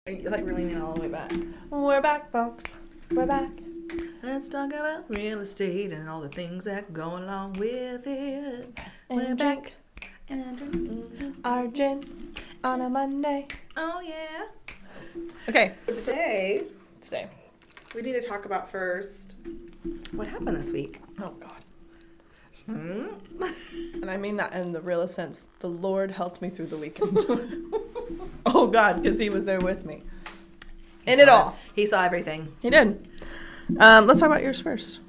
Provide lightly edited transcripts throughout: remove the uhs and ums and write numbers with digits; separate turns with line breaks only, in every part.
You like really mean all the way back.
We're back, folks. We're back.
Let's talk about real estate and all the things that go along with it.
And
We're
drink
back and drink
our gin on a Monday.
Oh yeah.
Okay.
Today
Today.
we need to talk about first what happened this week.
Oh, God.
Hmm?
And I mean that in the realest sense. The Lord helped me through the weekend. Oh, God, because he was there with me. In it all.
He saw everything.
He did. Let's talk about yours first.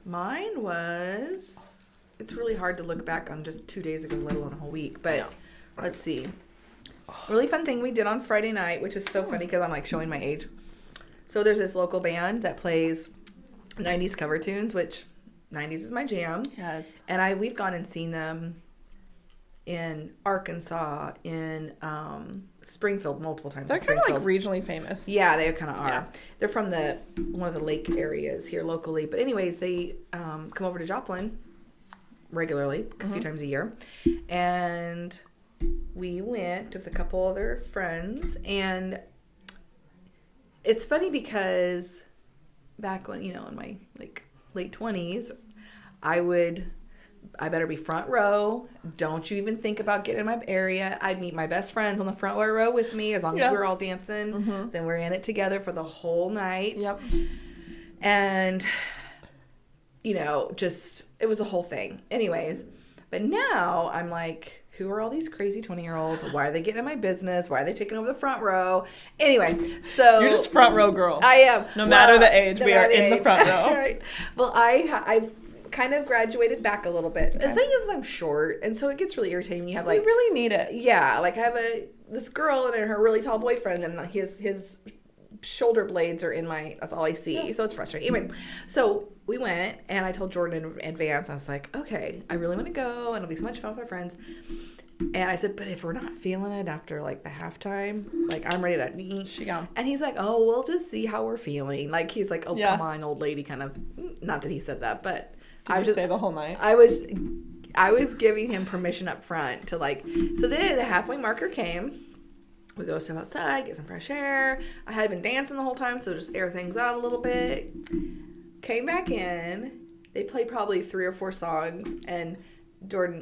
Mine was, it's really hard to look back on just 2 days ago, let alone a whole week. But let's see. Really fun thing we did on Friday night, which is so funny because I'm like showing my age. So there's this local band that plays 90s cover tunes, which 90s is my jam.
Yes.
And we've gone and seen them in Arkansas, in Springfield multiple times.
They're kind of like regionally famous.
Yeah, they kind of are.
Yeah.
They're from one of the lake areas here locally. But anyways, they come over to Joplin regularly, a few times a year. And we went with a couple other friends. And it's funny because back when, in my late 20s, I better be front row. Don't you even think about getting in my area. I'd meet my best friends on the front row with me as long as we were all dancing. Then we're in it together for the whole night.
Yep.
And, just, it was a whole thing. Anyways, but now I'm like, who are all these crazy 20-year-olds? Why are they getting in my businve? Why are they taking over the front row? Anyway, so...
You're just front row girl.
I am.
No matter the age, we are in the front row.
Right. Well, I've kind of graduated back a little bit.
Okay.
The thing is I'm short, and so it gets really irritating when you have
We really need it.
Yeah, I have this girl and her really tall boyfriend, and his shoulder blades are in that's all I see. So it's frustrating. Anyway, so we went, and I told Jordan in advance, I was like, okay, I really want to go, and it'll be so much fun with our friends. And I said, but if we're not feeling it after the halftime, I'm ready to
She gone.
And he's like, oh, we'll just see how we're feeling. He's like, oh,
Yeah.
come on, old lady, kind of. Not that he said that, but
Did you stay the whole night?
I was giving him permission up front to so then the halfway marker came. We go step outside, get some fresh air. I had been dancing the whole time, so just air things out a little bit. Came back in. They played probably 3 or 4 songs, and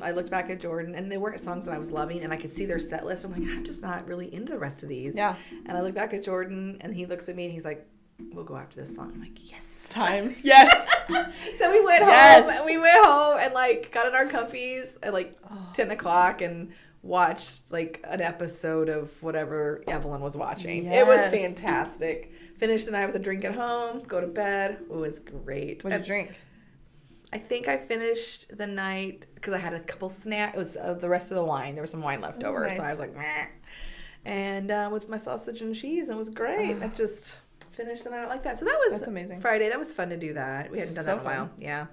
I looked back at Jordan, and they weren't songs that I was loving, and I could see their set list. I'm like, I'm just not really into the rest of these.
Yeah.
And I look back at Jordan, and he looks at me, and he's like, we'll go after this song. I'm like, yes.
Time. Yes.
So we went home. We went home and got in our comfies at 10 o'clock and watched an episode of whatever Evelyn was watching.
Yes.
It was fantastic. Finished the night with a drink at home, go to bed. It was great.
What did you drink?
I think I finished the night because I had a couple snacks. It was the rest of the wine. There was some wine left over.
Nice.
So I was like, meh. And with my sausage and cheese, it was great. I just finished the night like that. So that's
amazing.
Friday. That was fun to do that. We hadn't done that in a
fun.
while. Yeah.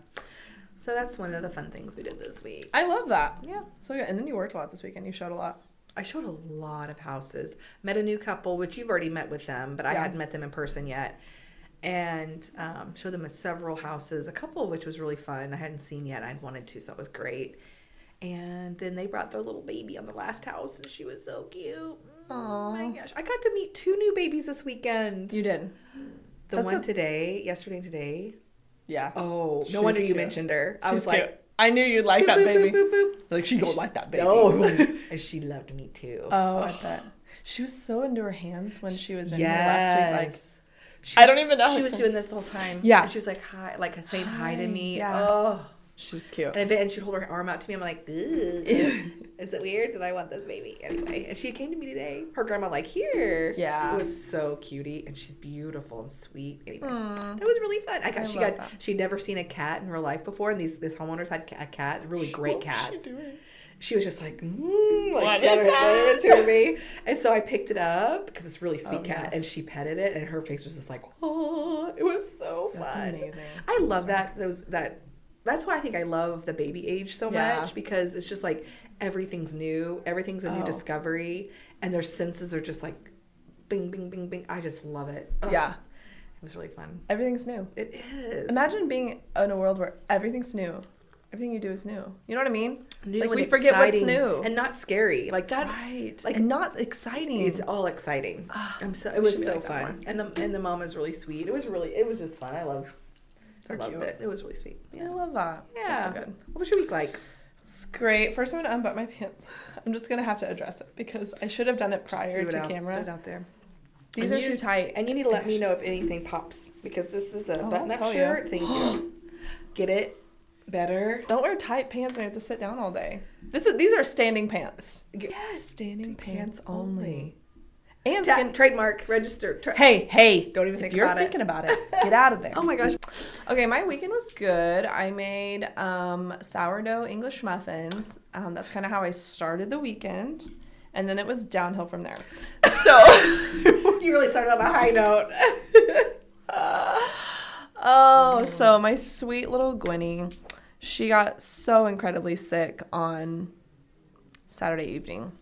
So that's one of the fun things we did this week.
I love that.
Yeah.
So yeah, and then you worked a lot this weekend. You showed a lot.
I showed a lot of houses. Met a new couple, which you've already met with them, but I hadn't met them in person yet. And showed them several houses, a couple of which was really fun. I hadn't seen yet. I'd wanted to, so it was great. And then they brought their little baby on the last house, and she was so cute.
Aww.
Oh my gosh. I got to meet 2 new babies this weekend.
You did.
Yesterday and today.
Yeah.
Oh,
She's
no wonder you
cute.
mentioned her. I
She's
was like,
cute. I knew you'd like
boop,
that
boop,
baby.
boop, boop, boop.
She gonna like that baby.
No. And she loved me too.
Oh, I bet. She was so into her hands when she was in here
Yes.
last week. I don't even know.
She was doing this the whole time.
Yeah.
And she was like, hi, saying hi to me.
Yeah.
Oh.
She's cute.
And she'd hold her arm out to me. I'm like, ugh. Is it weird? Did I want this baby? Anyway. And she came to me today. Her grandma here.
Yeah.
It was so cutie. And she's beautiful and sweet. Anyway. That was really fun. She'd never seen a cat in her life before. And these homeowners had a cat. Really great cats. She was just like, she had her to me. And so I picked it up because it's a really sweet cat. And she petted it. And her face was just like, oh, it was so fun.
That's amazing.
I love that. That's why I think I love the baby age so much, because it's just everything's new. Everything's a new discovery. And their senses are just bing, bing, bing, bing. I just love it. Oh,
yeah.
It was really fun.
Everything's new.
It is.
Imagine being in a world where everything's new everything you do is new. You know what I mean?
New
like
and
we forget what's
exciting
new
and not scary. Like that.
Right.
Like
and not exciting.
It's all exciting. It
we
was
should be
so
like that
fun. And the mom is really sweet. It was just fun. I loved
cute.
it. It was really sweet.
I love that.
Yeah.
That's so good.
What was your week like?
It's great. First, I'm going to unbutton my pants. I'm just going to have to address it because I should have done it prior to camera.
Put it out there.
These are too tight.
And you need to let me know if anything pops because this is a button-up shirt. Thank you. Get it better.
Don't wear tight pants when you have to sit down all day. These are standing pants.
Yes.
Standing pants
only.
And skin.
Trademark, register.
Hey.
Don't even think
if you're
about it.
thinking about it, get out of there.
Oh my gosh.
Okay, my weekend was good. I made sourdough English muffins. That's kind of how I started the weekend. And then it was downhill from there. So
you really started on a high note.
So my sweet little Gwenny, she got so incredibly sick on Saturday evening.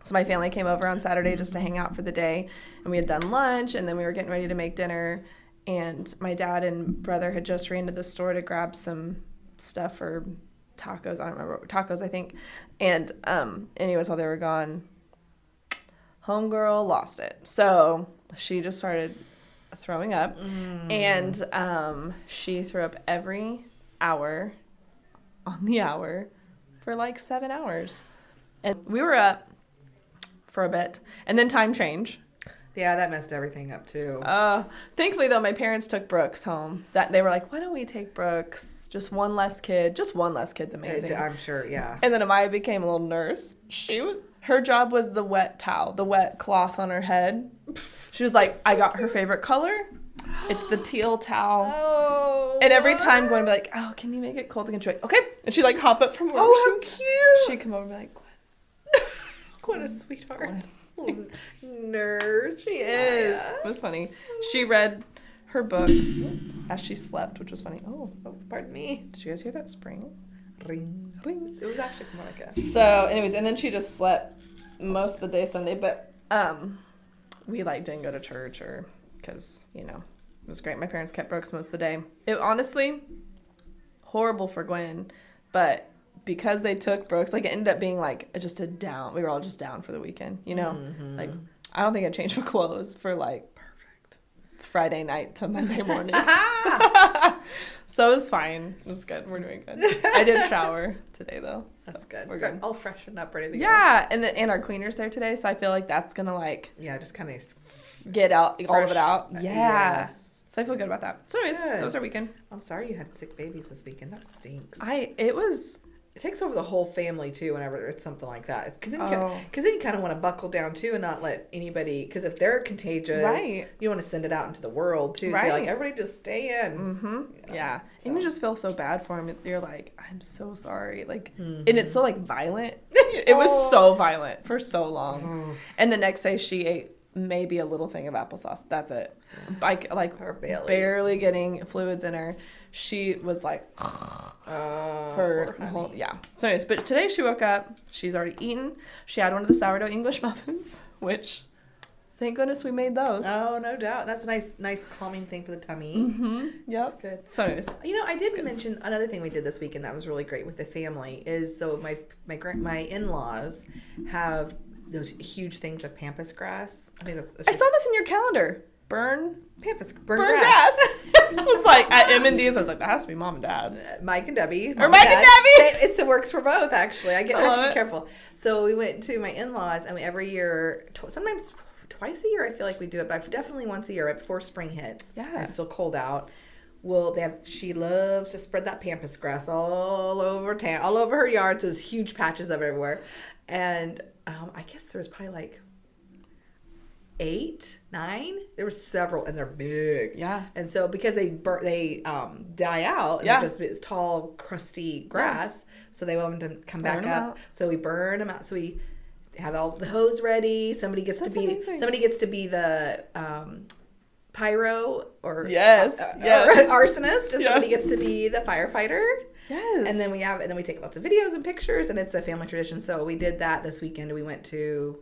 So my family came over on Saturday just to hang out for the day, and we had done lunch, and then we were getting ready to make dinner, and my dad and brother had just ran to the store to grab some stuff for tacos. I don't remember. Tacos, I think. And anyways, while they were gone, homegirl lost it. So she just started throwing up, and she threw up every hour on the hour for like 7 hours. And we were up for a bit, and then time change.
Yeah, that messed everything up too.
Thankfully though, my parents took Brooks home. That they were like, why don't we take Brooks? Just one less kid's amazing.
I'm sure, yeah.
And then Amaya became a little nurse. Her job was the wet towel, the wet cloth on her head. She was like, I got her favorite color. It's the teal towel.
Oh.
And every time Gwen would be like, oh, can you make it cold again? She'd be like, okay. And she'd like hop up from where
how cute.
She'd come over and be like, Gwen.
What a sweetheart. Nurse.
She is. It was funny. She read her books as she slept, which was funny. Oh,
pardon me.
Did you guys hear that spring?
Ring, ring. It was actually Monica.
So, anyways, and then she just slept most of the day Sunday, but we like didn't go to church or because, it was great. My parents kept Brooks most of the day. It honestly horrible for Gwen, but because they took Brooks, like it ended up being like just we were all just down for the weekend,
Mm-hmm.
Like I don't think I changed my clothes for like perfect Friday night to Monday morning. So it was fine. It was good. We're doing good. I did shower today though. So
that's good.
We're good.
All freshened up, ready to go.
Yeah, and our cleaner's there today, so I feel like that's gonna like
just kind of
get out all of it out. Yeah.
Yes.
So I feel good about that. So anyways, that was our weekend.
I'm sorry you had sick babies this weekend. That stinks.
It
takes over the whole family too whenever it's something like that. Because then you kind of want to buckle down too and not let anybody. Because if they're contagious,
right,
you want to send it out into the world too.
Right.
So like everybody just stay in.
Mm-hmm. Yeah,
so.
And you just feel so bad for them. You're like, I'm so sorry. Like,
mm-hmm.
And it's so like violent. It was so violent for so long. And the next day she ate maybe a little thing of applesauce. That's it. Like barely getting fluids in her. She was like, for the whole, yeah. So anyways, but today she woke up. She's already eaten. She had one of the sourdough English muffins, which, thank goodness we made those.
Oh, no doubt. That's a nice calming thing for the tummy.
Mm-hmm. Yep.
That's good.
So anyways.
I did mention another thing we did this weekend that was really great with the family is so my in-laws have those huge things of pampas grass. I think
I saw this in your calendar. Burn
grass.
I was like, at M&D's, I was like, that has to be Mom and Dad's.
Mike and Debbie.
Or Mike and Debbie!
It works for both, actually. I have to be careful. So we went to my in-laws, and every year, sometimes twice a year, I feel like we do it, but definitely once a year, right before spring hits.
Yeah.
It's still cold out. She loves to spread that pampas grass all over town, all over her yard. So there's huge patches of it everywhere. And I guess there was probably like 8, 9. There were several, and they're big.
Yeah.
And so because they die out, and they're just this tall, crusty grass, so they want them to come back up.
Out.
So we burn them out. So we have all the hose ready. Somebody gets to be the pyro or arsonist, and somebody gets to be the firefighter.
Yes.
And then we take lots of videos and pictures, and it's a family tradition. So we did that this weekend. We went to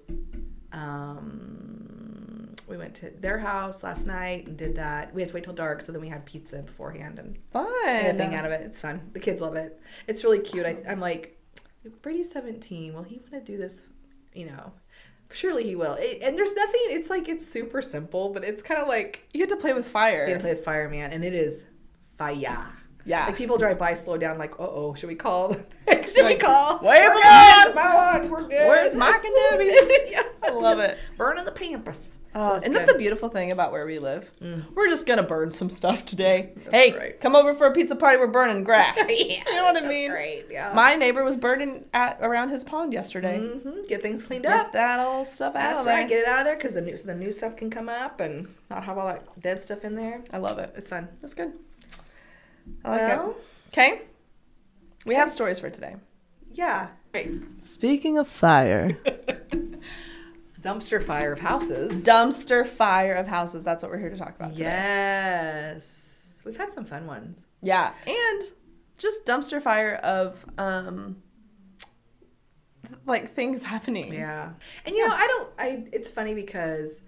We went to their house last night and did that. We had to wait till dark, so then we had pizza beforehand and
Fun.
made a thing out of it. It's fun. The kids love it. It's really cute. I'm like, Brady's 17. Will he want to do this? You know, surely he will. And there's nothing. It's like it's super simple, but it's kind of like
You get to play with fire.
you get to play with fire, man, and it is fire.
Yeah.
Like people drive by, slow down, like, should we call?
Wait,
We're
good.
Come on, we're good.
We're Mike and Debbie's.
Yeah.
I love it.
Burning the pampas.
Isn't that the beautiful thing about where we live? We're just gonna burn some stuff today.
That's
Hey,
right.
come over for a pizza party. We're burning grass.
Yeah,
you know what I
that's
mean?
Great. Yeah.
My neighbor was burning around his pond yesterday.
Get things cleaned
Get
up.
that old stuff out
That's
of there.
right. Get it out of there because the new stuff can come up and not have all that dead stuff in there.
I love it.
It's fun.
That's good. I like it. Okay. We have stories for today.
Yeah. Right.
Speaking of fire.
Dumpster fire of houses.
Dumpster fire of houses. That's what we're here to talk about today.
Yes. We've had some fun ones.
Yeah. And just dumpster fire of like things happening.
Yeah. And it's funny because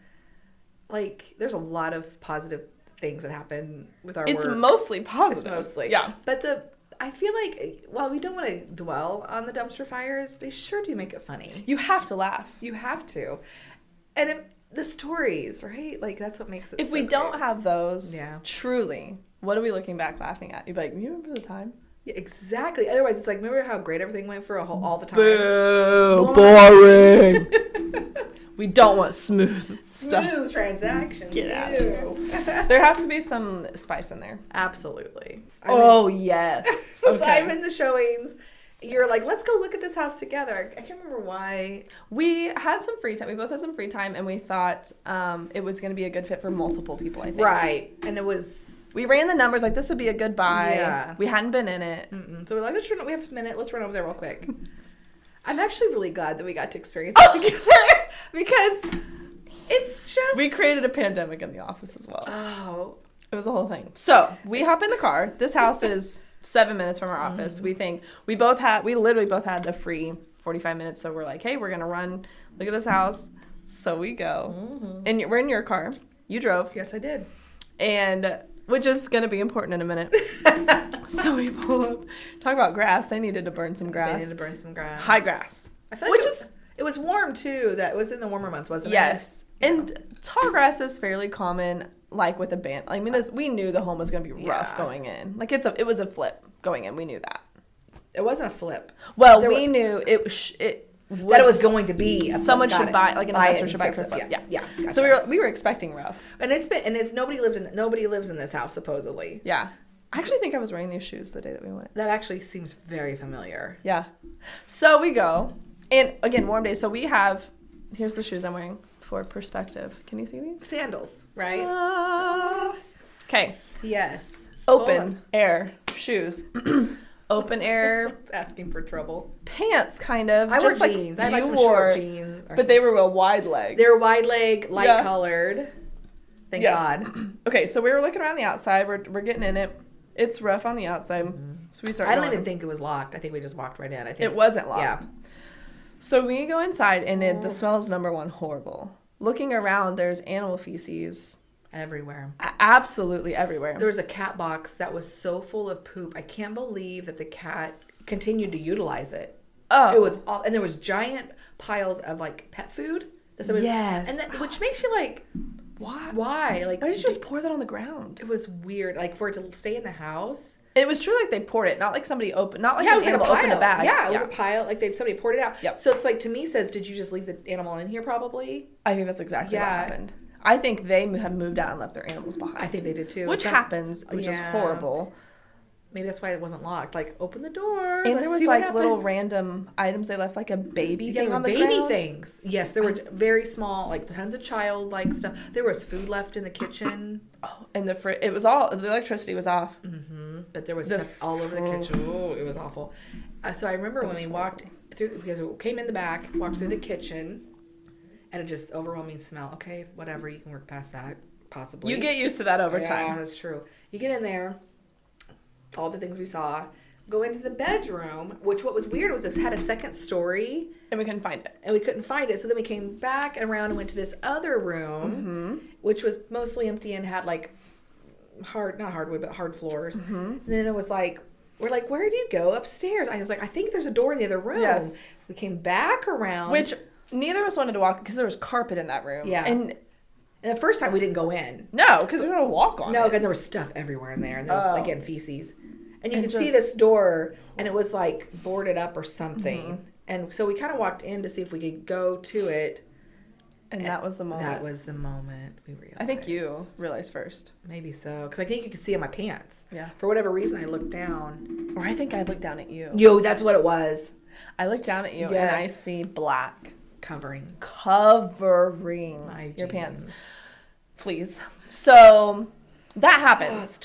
like there's a lot of positive things that happen with our
It's
work.
mostly positive.
It's mostly.
Yeah.
But I feel like while we don't want to dwell on the dumpster fires, they sure do make it funny.
You have to laugh.
You have to. And the stories, right? Like that's what makes it
If
so
we
great.
don't have those,
Yeah.
truly, what are we looking back laughing at? You'd be like, you remember the time?
Yeah, exactly. Otherwise, it's like, remember how great everything went for all the time?
Boo,
Boring.
We don't want smooth stuff.
Smooth transactions.
Get out of
Ew.
There has to be some spice in there.
Absolutely.
Yes.
Since
Okay.
I'm in the showings, you're like, let's go look at this house together. I can't remember why.
We had some free time. We both had some free time, and we thought it was going to be a good fit for multiple people, I think.
Right. And it was...
We ran the numbers, like, this would be a good buy.
Yeah.
We hadn't been in it.
So we're like, we have a minute. Let's run over there real quick. I'm actually really glad that we got to experience it together because it's just...
We created a pandemic in the office as well.
Oh.
It was a whole thing. So, we hop in the car. This house is 7 minutes from our office. We literally both had a free 45 minutes. So, we're like, hey, we're going to run, look at this house. So, we go. And we're in your car. You drove.
Yes, I did.
And... which is going to be important in a minute. So we pull up. Talk about grass. They needed to burn some grass.
They needed to burn some grass.
High grass.
I feel like it was warm, too. That was in the warmer months, wasn't it?
Yes.
Yeah.
And tall grass is fairly common, like with a band. I mean, we knew the home was going to be rough going in. Like, it was a flip going in. We knew that.
It wasn't a flip.
Well, we knew it
that it was going to be a
someone
flip.
should buy, like an investor should buy it
fix
for a flip.
Yeah. Gotcha.
So we were expecting rough.
And nobody lives in this house supposedly.
Yeah. I actually think I was wearing these shoes the day that we went.
That actually seems very familiar.
Yeah. So we go, and again, warm days. So here's the shoes I'm wearing for perspective. Can you see these?
Sandals, right?
Okay.
Yes.
Open air shoes. Open air
It's asking for trouble.
pants, kind of.
I
just
wore
like
jeans. I had like
you
some
wore,
short jeans.
but they were a wide leg.
They were wide leg, light colored. Thank
Yes.
God.
Okay, so we were looking around the outside. We're getting in it. It's rough on the outside. So we start
I don't
going.
even think it was locked. I think we just walked right in. I think
It wasn't locked.
Yeah.
So we go inside, and the smell is number one horrible. Looking around, there's animal feces.
Everywhere.
Absolutely everywhere.
There was a cat box that was so full of poop. I can't believe that the cat continued to utilize it.
Oh.
It was all, and there was giant piles of like pet food.
Yes.
And which makes you like,
Why?
Like,
Why did you just pour that on the ground?
it was weird. Like for it to stay in the house.
It was true like they poured it, not like somebody opened, not like
Yeah, it
an
was like a
animal opened a
pile.
bag.
Yeah, it was a pile. Like somebody poured it out.
Yep.
So it's like, to me, says, did you just leave the animal in here probably?
I think that's exactly what
Yeah.
happened. I think they have moved out and left their animals behind.
I think they did too.
Which happens, which is
Yeah.
horrible.
Maybe that's why it wasn't locked. Like, open the door.
And
let's
there was
see what
like little
happens.
random items they left, like a baby
Yeah,
thing
there were
on the
baby
ground.
things. Yes, there were very small, like tons of childlike stuff. There was food left in the kitchen.
Oh, and it was all, the electricity was off.
But there was
The
stuff all over the kitchen. Oh, it was awful. So I remember when we walked through, because we came in the back, walked through the kitchen, and it just overwhelming smell. Okay, whatever, you can work past that, possibly.
You get used to that over
Yeah,
time.
that's true. You get in there, all the things we saw, go into the bedroom, which what was weird was this had a second story.
And we couldn't find it.
And we couldn't find it. So then we came back and around and went to this other room, which was mostly empty and had like not hardwood, but hard floors. And then it was like, we're like, where do you go upstairs? I was like, I think there's a door in the other room.
Yes.
We came back around.
Which neither of us wanted to walk because there was carpet in that room.
Yeah.
And
the first time we didn't go in.
no, because we were going to walk on it.
No, because there was stuff everywhere in there. And there was, again, feces. And you
And
could see this door, and it was like boarded up or something. And so we kind of walked in to see if we could go to it.
And that was the moment.
That was the moment we realized.
I think you realized first.
Maybe so. Because I think you could see in my pants.
Yeah.
For whatever reason, I looked down.
Or I think I looked down at you.
Yo, that's what it was.
I looked down at you
Yes.
and I see black.
Covering
Covering your
jeans.
pants. Fleas. So that happens.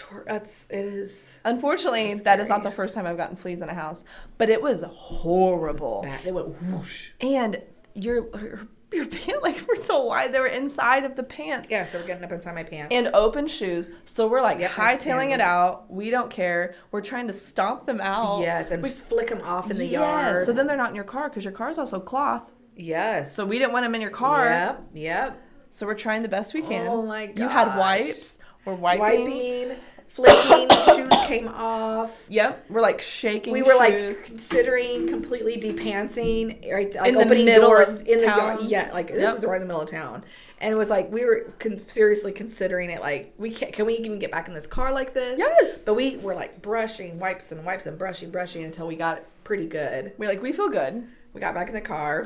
It is.
Unfortunately,
so
that is not
scary.
the first time I've gotten fleas in a house. But it was horrible.
Bad. They went whoosh.
And your pant legs were so wide, they were inside of the pants.
Yeah, so we're getting up inside my pants.
And open shoes. So we're like
Yep,
hightailing it
sandals.
out. We don't care. We're trying to stomp them out.
Yes, and just flick them off in the yard.
So then they're not in your car because your car is also cloth.
Yes.
So we didn't want them in your car.
Yep.
So we're trying the best we can.
Oh my gosh.
You had wipes. We're wiping.
Flicking, shoes came off.
Yep. We're like shaking.
We were
shoes.
like considering completely depantsing, right? Like
In the
opening
middle
doors
of
in the
town.
yard. Yeah, like this is right in the middle of town. And it was like we were seriously considering it. Like can we even get back in this car like this?
Yes.
But we were like brushing, wipes and brushing until we got it pretty good.
We're like, we feel good.
We got back in the car.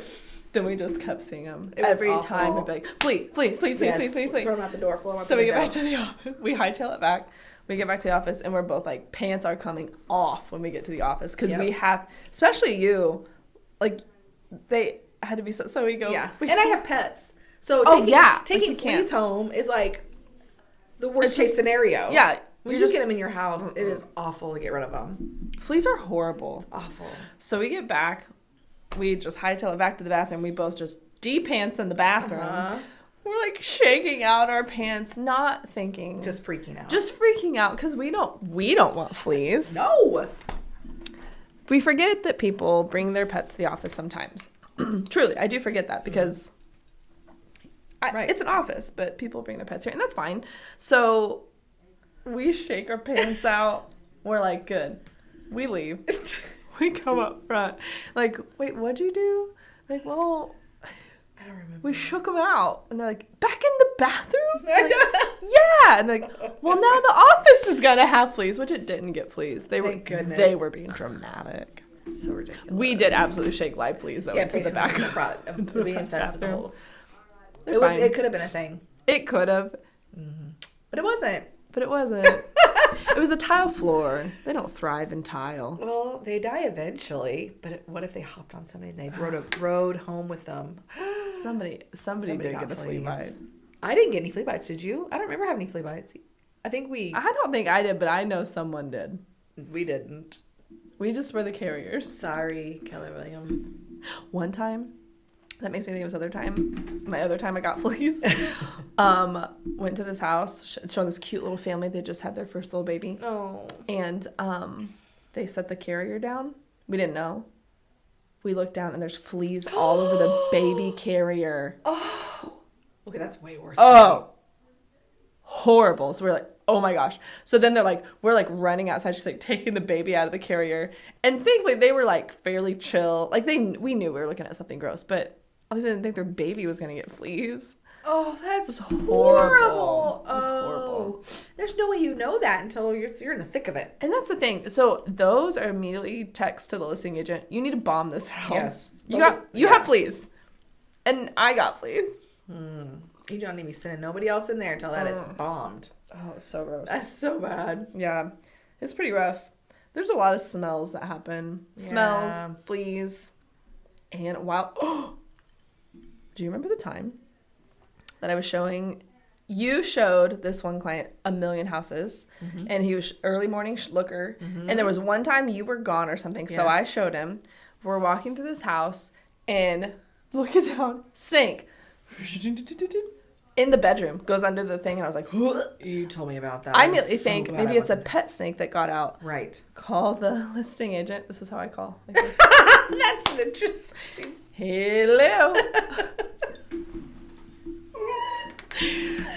Then we just kept seeing them.
It was
Every
awful.
time we'd be like, flee.
Throw them out the door.
So we get back to the office. We hightail it back. We get back to the office and we're both like, pants are coming off when we get to the office. Because we have, especially you, like, they had to be so we go.
Yeah. And I have pets. So taking fleas home is like the worst case scenario.
Yeah.
When you get them in your house, it is awful to get rid of them.
Fleas are horrible.
It's awful.
So we get back. We just hightail it back to the bathroom. We both just de-pants in the bathroom. We're like shaking out our pants, not thinking.
Just freaking out.
Just freaking out because we don't want fleas.
No.
We forget that people bring their pets to the office sometimes. Truly, I do forget that because it's an office, but people bring their pets here, and that's fine. So we shake our pants out. We're like, good. We leave. We come up front. Like, wait, what'd you do? Like, well,
I don't remember.
we shook them out. And they're like, back in the bathroom? Like, yeah. And they're like, well, now the office is going to have fleas, which it didn't get fleas. They were being dramatic.
So ridiculous.
We did absolutely shake live fleas that went to the back of
the being festival.
They're fine.
It could have been a thing.
It could have.
But it wasn't.
But it wasn't. It was a tile floor. They don't thrive in tile.
Well, they die eventually. But what if they hopped on somebody and they rode home with them?
Somebody did get a flea bite.
I didn't get any flea bites. Did you? I don't remember having any flea bites. I
don't think I did, but I know someone did.
We didn't.
We just were the carriers.
Sorry, Keller Williams.
One time, that makes me think of my other time I got fleas. Went to this house, showing this cute little family. They just had their first little baby.
Oh.
And they set the carrier down. We didn't know. We looked down and there's fleas all over the baby carrier.
Oh. Okay, that's way worse.
Oh. Horrible. So we're like, oh my gosh. So then we're like running outside, just like taking the baby out of the carrier. And thankfully they were like fairly chill. Like we knew we were looking at something gross, but obviously didn't think their baby was going to get fleas.
Oh, that's
horrible.
It was horrible. There's no way you know that until you're in the thick of it.
And that's the thing. So those are immediately text to the listing agent. You need to bomb this house.
Yes.
You have fleas. And I got fleas.
You don't need to be sending nobody else in there until that it's bombed.
Oh, it's so gross.
That's so bad.
Yeah. It's pretty rough. There's a lot of smells that happen.
Yeah.
Smells, fleas, and do you remember the time that I was showing? You showed this one client a million houses, and he was early morning looker. And there was one time you were gone or something, so I showed him. We're walking through this house, and looking down, sink. in the bedroom, goes under the thing, and I was like,
You told me about that.
I immediately think maybe it's a pet snake that got out.
Right.
Call the listing agent. This is how I call.
That's an interesting.
Hello.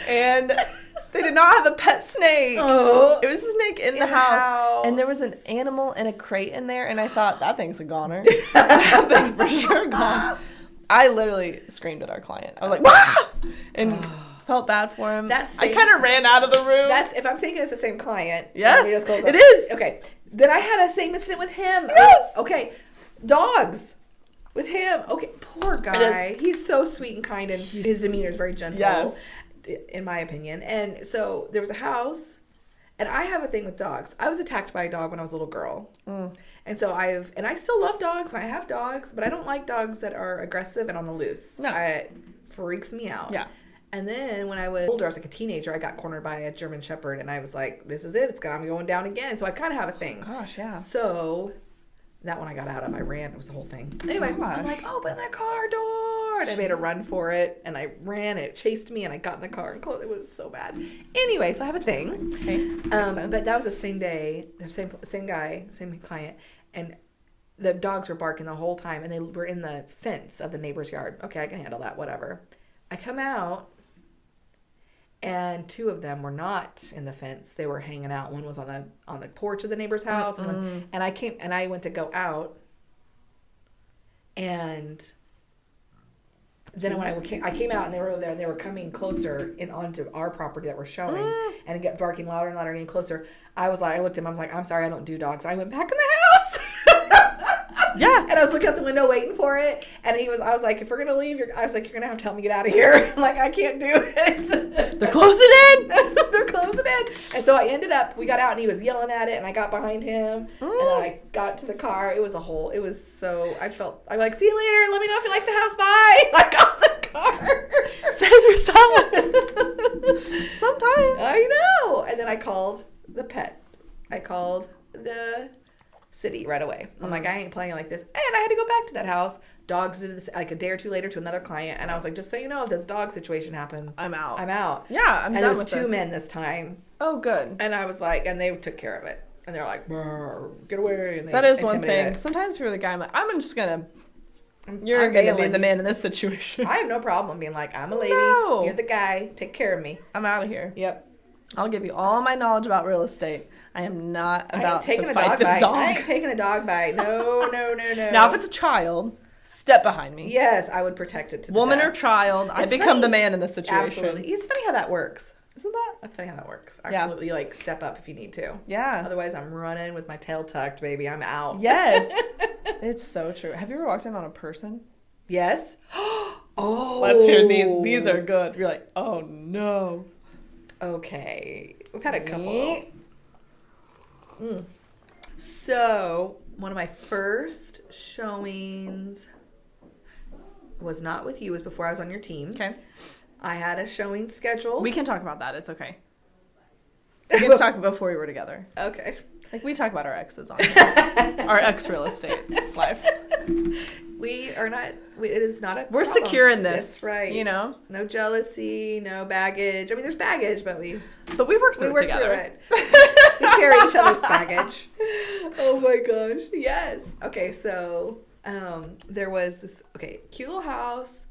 And they did not have a pet snake.
Oh,
it was a snake in the house. And there was an animal in a crate in there, and I thought, that thing's a goner. That thing's for sure gone. I literally screamed at our client. I was like, "Wah!" And felt bad for him. I kind of ran out of the room.
If I'm thinking it's the same client.
Yes, it is.
Okay. Then I had a same incident with him.
Yes.
Okay. Dogs. With him. Okay. Poor guy. He's so sweet and kind, and his demeanor is very gentle.
Yes.
In my opinion. And so there was a house, and I have a thing with dogs. I was attacked by a dog when I was a little girl. And so I still love dogs, and I have dogs, but I don't like dogs that are aggressive and on the loose.
No.
It freaks me out.
Yeah.
And then when I was older, I was like a teenager, I got cornered by a German Shepherd, and I was like, this is it. I'm going down again. So I kind of have a thing.
Oh, gosh, yeah.
So that one I got out of, I ran. It was the whole thing. Anyway, I'm like, open the car door. And I made a run for it, and I ran. It chased me, and I got in the car and closed. It was so bad. Anyway, so I have a thing.
Okay.
But that was the same day, the same guy, same client, and the dogs were barking the whole time, and they were in the fence of the neighbor's yard. Okay, I can handle that, whatever. I come out, and two of them were not in the fence. They were hanging out. One was on the porch of the neighbor's house, and I went to go out, and then when I came out, and they were over there, and they were coming closer onto our property that we're showing, and it kept barking louder and louder, and getting closer. I looked at him. I was like, I'm sorry, I don't do dogs. I went back in the house.
Yeah.
And I was looking out the window waiting for it. And I was like, if we're going to leave, you're going to have to help me get out of here. Like, I can't do it.
They're closing in.
They're closing in. And so we got out, and he was yelling at it, and I got behind him. And then I got to the car. I'm like, see you later. Let me know if you like the house. Bye. I got the car.
Save yourself. Sometimes.
I know. And then I called the pet. I called the city right away. I'm like, I ain't playing like this. And I had to go back to that house. Dogs did this like a day or two later to another client, and I was like, just so you know, if this dog situation happens,
I'm out.
Yeah, and there was two men this time.
Oh, good.
And I was like, and they took care of it, and they're like, get away. And
that is one thing. Sometimes if you're the guy, I'm like, I'm just gonna. You're gonna be the man in this situation.
I have no problem being like, I'm a lady. No. You're the guy. Take care of me.
I'm out of here.
Yep.
I'll give you all my knowledge about real estate. I am not about to fight this dog.
I ain't taking a dog bite. No.
Now, if it's a child, step behind me.
Yes, I would protect it to the
woman
death.
or child. I become the man in this situation.
Absolutely. It's funny how that works.
Isn't that?
That's funny how that works. Absolutely, like, step up if you need to.
Yeah.
Otherwise, I'm running with my tail tucked, baby. I'm out.
Yes. It's so true. Have you ever walked in on a person?
Yes. Oh.
Let's hear these. These are good. You're like, oh, no.
Okay. We've had a couple. So, one of my first showings was not with you. It was before I was on your team.
Okay.
I had a showing scheduled.
We can talk about that. It's okay. We can talk before we were together.
Okay.
Like, we talk about our exes on here. Our ex real estate life.
We are not, it is not a
We're
problem.
secure in this.
That's right.
You know?
No jealousy, no baggage. I mean, there's baggage, but we
work through it together.
We carry each other's baggage. Oh my gosh. Yes. Okay, so there was this, cute little house.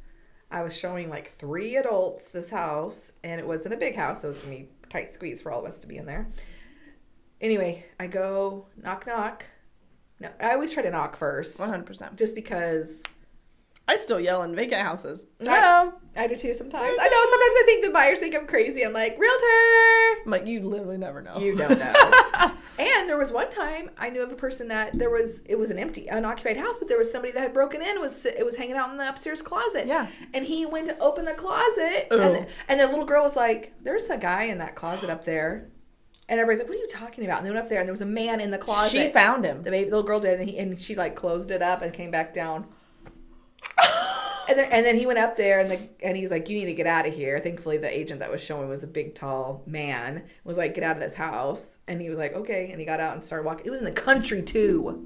I was showing like 3 adults this house, and it wasn't a big house, so it was going to be tight squeeze for all of us to be in there. Anyway, I go knock, knock. No, I always try to knock first.
100%.
Just because.
I still yell in vacant houses.
I do too sometimes. I know. Sometimes I think the buyers think I'm crazy. I'm like, realtor.
I'm like, you literally never know.
You don't know. And there was one time I knew of a person that it was an empty, unoccupied house, but there was somebody that had broken in. It was hanging out in the upstairs closet.
Yeah.
And he went to open the closet.
Oh.
And the little girl was like, there's a guy in that closet up there. And everybody's like, what are you talking about? And they went up there, and there was a man in the closet.
She found him.
The little girl did, and she like closed it up and came back down. And then he went up there, and he's like, you need to get out of here. Thankfully, the agent that was showing was a big, tall man. Was like, get out of this house. And he was like, okay. And he got out and started walking. It was in the country, too.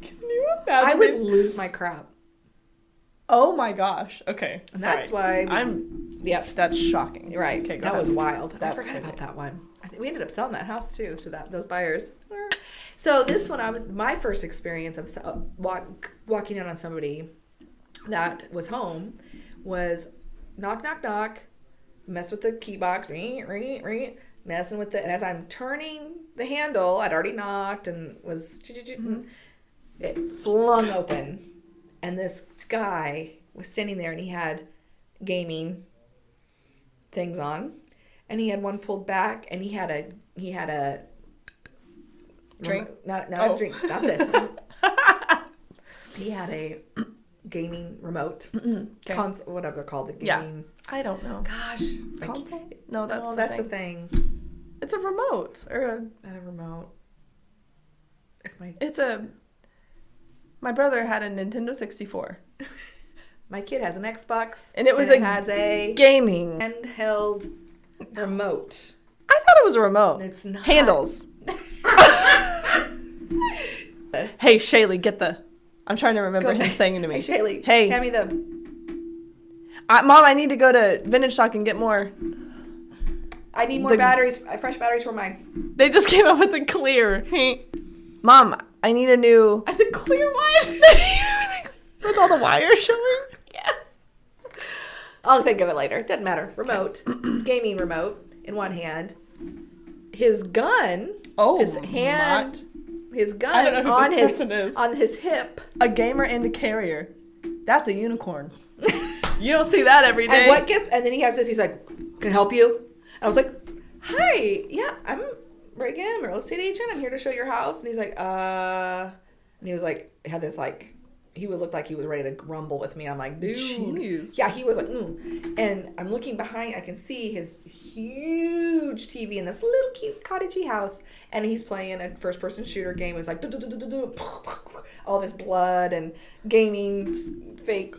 Can you imagine?
I would lose my crap.
Oh my gosh. Okay.
And that's why yep.
That's shocking.
Right.
Okay,
that was wild. I forgot
crazy.
about that one. I think we ended up selling that house too to those buyers. So this one, my first experience of walking in on somebody that was home was knock, knock, knock, mess with the key box, messing with it. And as I'm turning the handle, I'd already knocked and was, it flung open. And this guy was standing there and he had gaming things on. And he had one pulled back and he had a
drink?
Not a drink, not this. He had a gaming remote.
Okay.
Console, whatever they're called, the gaming.
Yeah. I don't know.
Gosh.
Console? No, that's
the thing.
It's a remote or
Not a remote.
My brother had a Nintendo 64.
My kid has an Xbox.
And it has a
gaming handheld remote.
I thought it was a remote.
It's not.
Handles. Hey, Shaylea, get the... I'm trying to remember him saying to me.
Hey, Shaylea.
Hey.
Hand me the...
Mom, I need to go to Vintage Stock and get more.
I need more batteries, fresh batteries for my...
They just came up with a clear. Mom, I need a new...
The clear one?
With all the wires showing?
Yes. I'll think of it later. Doesn't matter. Remote. Gaming remote in one hand. His gun... his hand... His gun
I don't know who this person is.
On his hip.
A gamer and a carrier. That's a unicorn. You don't see that every day.
And then he has this, he's like, can I help you? I was like, hi, yeah, I'm Ragan, I'm a real estate agent. I'm here to show your house. And he's like, and he was like, had this like, he would look like he was ready to rumble with me. I'm like, dude.
Jeez.
Yeah, he was like, And I'm looking behind, I can see his huge TV in this little cute cottagey house. And he's playing a first person shooter game. It's like, all this blood and gaming, fake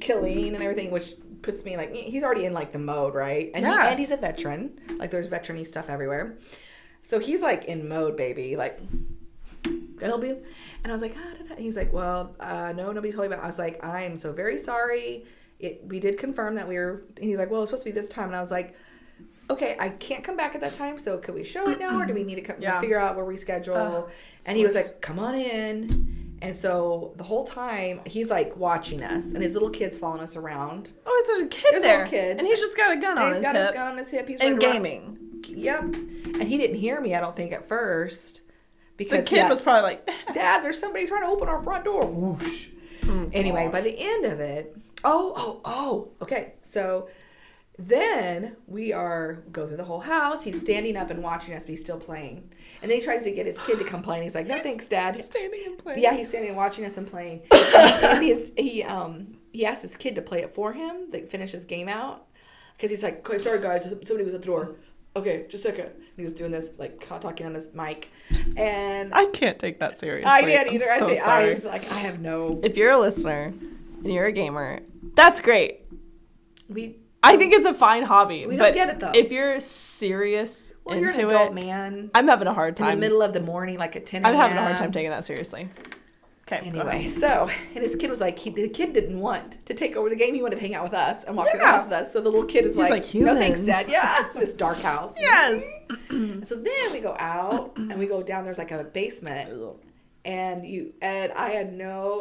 killing and everything, which puts me like, he's already in like the mode, right? And and he's a veteran. Like there's veteran-y stuff everywhere. So he's like in mode, baby. Like, can I help you? And I was like, and he's like, well, no, nobody told me about it. I was like, I'm so very sorry. We did confirm that we were, and he's like, well, it's supposed to be this time. And I was like, okay, I can't come back at that time. So could we show it now? Or do we need to figure out where we schedule? And he was like, come on in. And so the whole time he's like watching us and his little kid's following us around.
Oh, there's a kid there.
A little kid.
And he's just got a gun on his hip.
He's got his gun on his hip. He's
and gaming.
Yep. And he didn't hear me, I don't think, at first. Because
the kid was probably like,
Dad, there's somebody trying to open our front door. Whoosh. Anyway, by the end of it, okay. So then we go through the whole house. He's standing up and watching us, but he's still playing. And then he tries to get his kid to come play, and he's like, no thanks, Dad.
Standing and playing.
Yeah, he's standing and watching us and playing. And he asked his kid to play it for him, to finish his game out. Because he's like, okay, sorry guys, somebody was at the door. Okay, just a second. He was doing this, like, talking on his mic. And
I can't take that seriously.
I can't either.
I
I was like, I have no...
If you're a listener and you're a gamer, that's great. I think it's a fine hobby.
We don't get it, though.
If you're serious into
you're an adult man.
I'm having a hard time.
In the middle of the morning, like at 10 a.m.
I'm having a hard time taking that seriously. Okay.
Anyway, so, and his kid was like, the kid didn't want to take over the game. He wanted to hang out with us and walk through the house with us. So the little kid is like, no thanks, Dad. Yeah. This dark house.
Yes.
So then we go out and we go down. There's like a basement. And I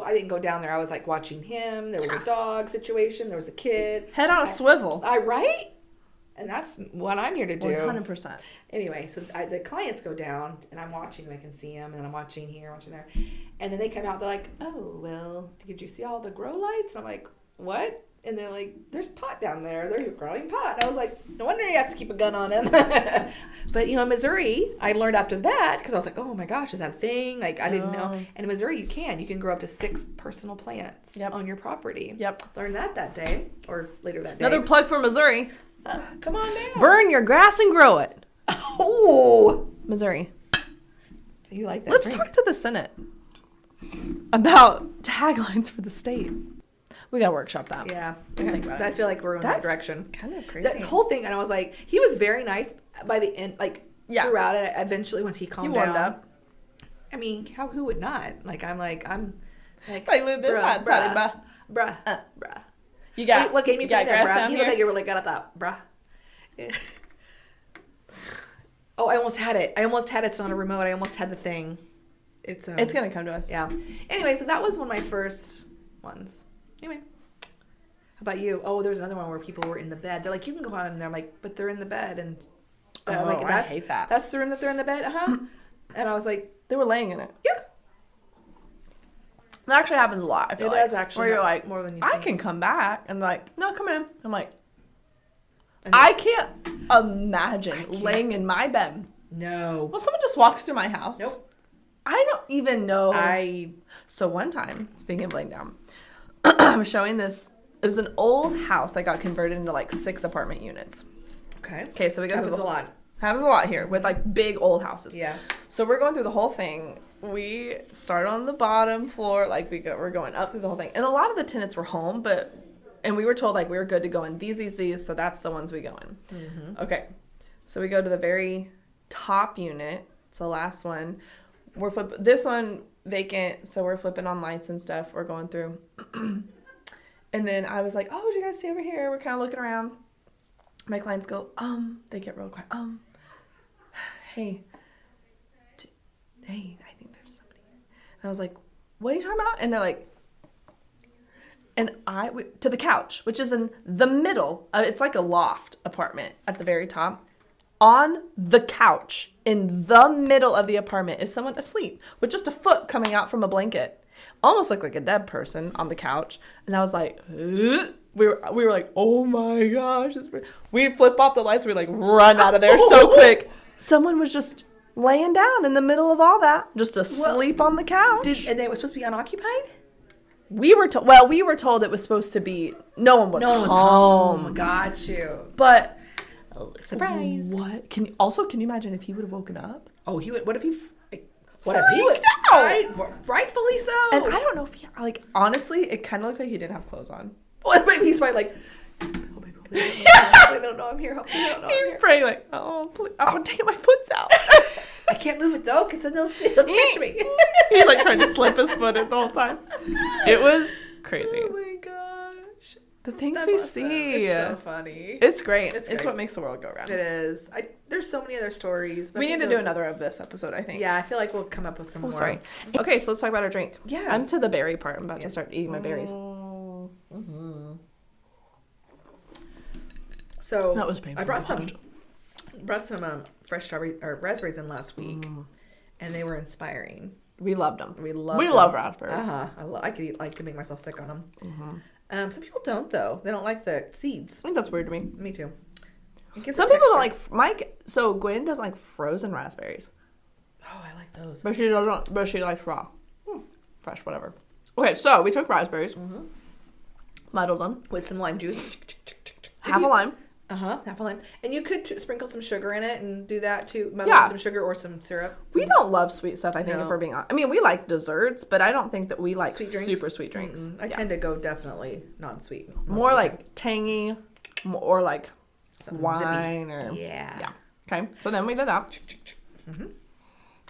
didn't go down there. I was like watching him. There was a dog situation. There was a kid.
Head on a swivel.
Right? And that's what I'm here to do.
100%.
Anyway, so the clients go down, and I'm watching them. I can see them, and then I'm watching here, watching there. And then they come out. They're like, oh, well, did you see all the grow lights? And I'm like, what? And they're like, there's pot down there. There's a growing pot. And I was like, no wonder he has to keep a gun on him. But, in Missouri, I learned after that, because I was like, oh, my gosh, is that a thing? Like, I didn't know. And in Missouri, you can grow up to 6 personal plants on your property.
Yep.
Learned that day, or later that day.
Another plug for Missouri.
Come on now.
Burn your grass and grow it.
Oh.
Missouri.
You like that
Let's talk to the Senate about taglines for the state. We got to workshop that.
Yeah.
Don't think about it.
I feel like we're in that direction.
Kind of crazy.
The whole thing, and I was like, he was very nice by the end, like throughout it. Eventually, once he calmed down.
He warmed up.
I mean, who would not? Like, I'm like,
I live this hot,
Bruh. Bruh.
You got
what game you playing there,
grass
bruh?
down
You
here?
look like you really good at that, bruh. Yeah. Oh, I almost had it. It's not a remote. I almost had the thing. It's
gonna come to us.
Yeah. Anyway, so that was one of my first ones. Anyway. How about you? Oh, there was another one where people were in the bed. They're like, you can go on in there. I'm like, but they're in the bed. And I'm like,
I hate that.
That's the room that they're in the bed? Uh-huh. And I was like,
They were laying in it.
yeah.
That actually happens a lot, I feel
It
like.
does actually.
Where you're like,
more than you
I
think.
can come back. And they're like, no, come in. I'm like,
And
I can't imagine laying in my bed.
No.
Well, someone just walks through my house.
Nope.
I don't even know. So one time, speaking of laying down, I was showing this. It was an old house that got converted into like 6 apartment units. Okay, so we go
Happens a lot.
Happens a lot here with like big old houses.
Yeah.
So we're going through the whole thing. We start on the bottom floor, like we're going up through the whole thing. And a lot of the tenants were home, and we were told like we were good to go in these, so that's the ones we go in.
Mm-hmm.
Okay. So we go to the very top unit. It's the last one. We're flipping this one vacant, so we're flipping on lights and stuff. We're going through. And then I was like, "Oh, did you guys see over here?" We're kind of looking around. My clients go, they get real quiet. Hey, I think there's somebody here. And I was like, what are you talking about? And they're like, to the couch, which is in the middle. It's like a loft apartment at the very top. On the couch in the middle of the apartment is someone asleep with just a foot coming out from a blanket. Almost looked like a dead person on the couch. And I was like, ugh. We were like, oh my gosh. We flip off the lights. We like run out of there so quick. Someone was just laying down in the middle of all that, just asleep on the couch.
And they were supposed to be unoccupied?
We were told it was supposed to be, no one was home.
Got you.
But,
surprise.
What? Can you imagine if he would have woken up?
Oh, he would, what if he
Freaked out.
Rightfully so.
And I don't know if he, honestly, it kind of looked like he didn't have clothes on.
Well, maybe he's probably like, oh, baby, I don't know I'm here. Hopefully they don't know I'm
He's
here.
praying like, oh, please. Oh, dang it, my foot's out.
I can't move it though, because then they'll catch me.
He's like trying to slip his foot in the whole time. It was crazy.
Oh my gosh.
The things
That's
we
awesome.
see.
It's so funny.
It's great.
It's
It's
great.
what makes the world go round.
It is. There's so many other stories. But
We
I think
need to do
those-
another of this episode, I think.
Yeah, I feel like we'll come up with some more.
Sorry. Okay, so let's talk about our drink.
Yeah.
I'm to the berry part. I'm about to start eating my berries.
Mm-hmm. So
That was painful.
I brought some fresh strawberry or raspberries in last week, and they were inspiring.
We loved them.
We
love raspberries.
I could make myself sick on them. Some people don't though. They don't like the seeds.
I think that's weird to me.
Me too. It gives
Some
it
people don't
texture.
like So Gwen doesn't like frozen raspberries,
Oh, I like those.
but she doesn't. But she likes raw, fresh, whatever. Okay, so we took raspberries, muddled them,
With some lime juice.
half a lime.
Half a lime. And you could sprinkle some sugar in it and do that too. Muddle
Yeah.
in some sugar or some syrup.
We don't love sweet stuff. I think
No.
if we're being honest, I mean we like desserts, but I don't think that we like
Sweet drinks?
super sweet drinks.
I tend to go definitely non-sweet.
More like tangy, or like
Some
wine
zippy.
or
Yeah.
Okay, so then we did that.
Mm-hmm.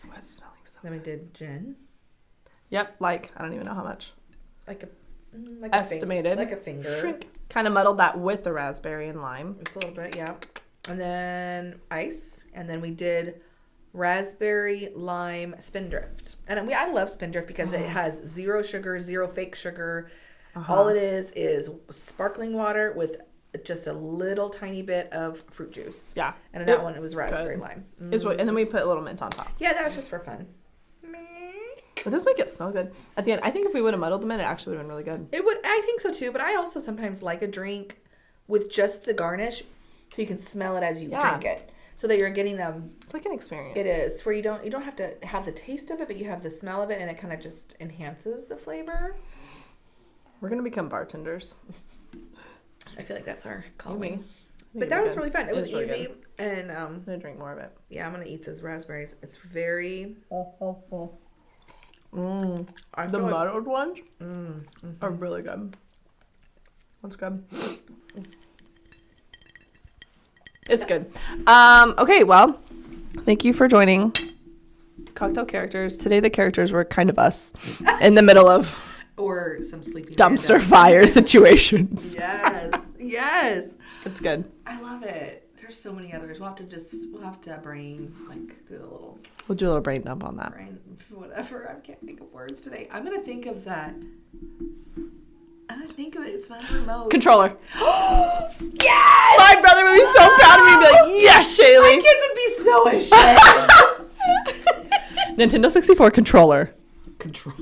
Oh, it's smelling so.
Then we did gin.
Yep, like I don't even know how much.
Like
Estimated.
like a finger.
Kind of muddled that with the raspberry and lime.
Just a little bit, yeah. And then ice. And then we did raspberry lime spindrift. And I love spindrift because it has 0 sugar, 0 fake sugar. All it is sparkling water with just a little tiny bit of fruit juice.
Yeah.
And in that one, it was raspberry
good.
lime.
It's what, and then we put a little mint on top.
Yeah, that was just for fun.
It does make it smell good. At the end, I think if we would have muddled them in, it actually would have been really good.
It would. I think so too. But I also sometimes like a drink with just the garnish, so you can smell it as you drink it, so that you're getting
It's like an experience.
It is where you don't have to have the taste of it, but you have the smell of it, and it kind of just enhances the flavor.
We're gonna become bartenders.
I feel like that's our
You
calling.
mean?
But that was really fun. It was
really
easy,
good.
and
I'm gonna drink more of it.
yeah, I'm gonna eat those raspberries. It's very. I
The
feel like-
muddled ones are really good. That's good. It's good. Okay, well, thank you for joining Cocktail Characters. Today the characters were kind of us in the middle of
Or some sleepy
dumpster
random.
fire situations.
Yes.
It's good.
I love it. There's so many others. We'll have to brain, like, do a little
We'll do a little brain dump on that.
brain, whatever. I can't think of words today. I'm going to think of that. I'm going to think of it. It's not a remote.
Controller.
Yes!
My brother would be so proud of me and be like, yes,
My
Shaylea.
kids would be so ashamed.
Nintendo 64 controller.
Control.